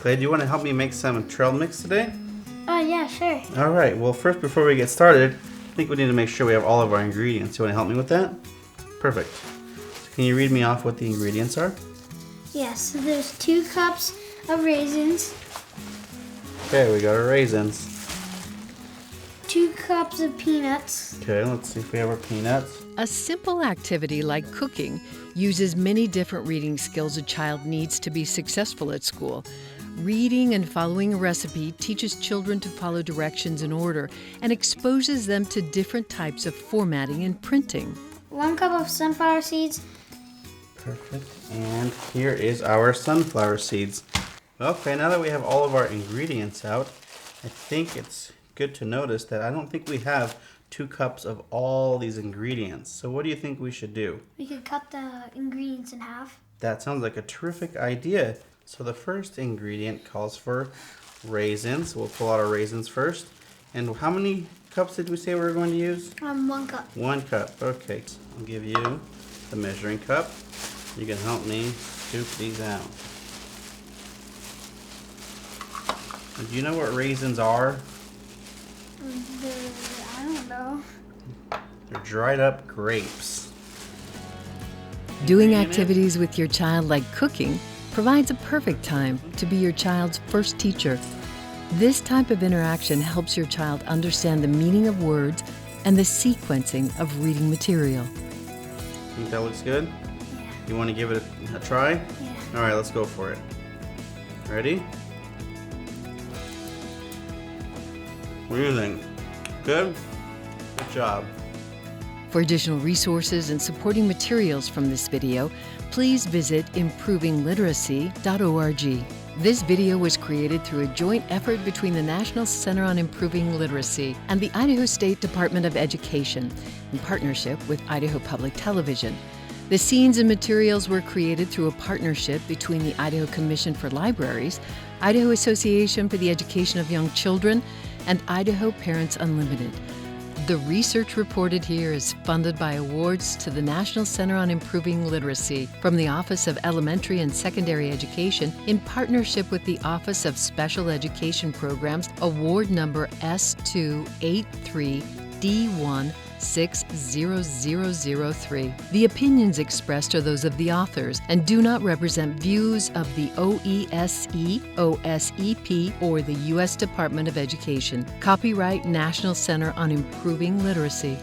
Clay, do you want to help me make some trail mix today? Yeah, sure. All right. Well, first, before we get started, I think we need to make sure we have all of our ingredients. You want to help me with that? Perfect. So can you read me off what the ingredients are? Yes, so there's 2 cups of raisins, Okay, we got our raisins. 2 cups of peanuts, Okay, let's see if we have our peanuts. A simple activity like cooking uses many different reading skills a child needs to be successful at school. Reading and following a recipe teaches children to follow directions in order and exposes them to different types of formatting and printing. 1 cup of sunflower seeds. Perfect. And here is our sunflower seeds. Okay, now that we have all of our ingredients out, I think it's good to notice that I don't think we have 2 cups of all these ingredients. So what do you think we should do? We could cut the ingredients in half. That sounds like a terrific idea. So the first ingredient calls for raisins. We'll pull out our raisins first. And how many cups did we say we were going to use? 1 cup. 1 cup. Okay, I'll give you the measuring cup. You can help me scoop these out. Do you know what raisins are? I don't know. They're dried up grapes. Doing activities with your child like cooking provides a perfect time to be your child's first teacher. This type of interaction helps your child understand the meaning of words and the sequencing of reading material. Think that looks good? Yeah. You want to give it a try? Yeah. All right, let's go for it. Ready? What do you think? Good? Good job. For additional resources and supporting materials from this video, please visit improvingliteracy.org. This video was created through a joint effort between the National Center on Improving Literacy and the Idaho State Department of Education in partnership with Idaho Public Television. The scenes and materials were created through a partnership between the Idaho Commission for Libraries, Idaho Association for the Education of Young Children, and Idaho Parents Unlimited. The research reported here is funded by awards to the National Center on Improving Literacy from the Office of Elementary and Secondary Education in partnership with the Office of Special Education Programs, award number S283D160003. The opinions expressed are those of the authors and do not represent views of the OESE, OSEP, or the U.S. Department of Education. Copyright National Center on Improving Literacy.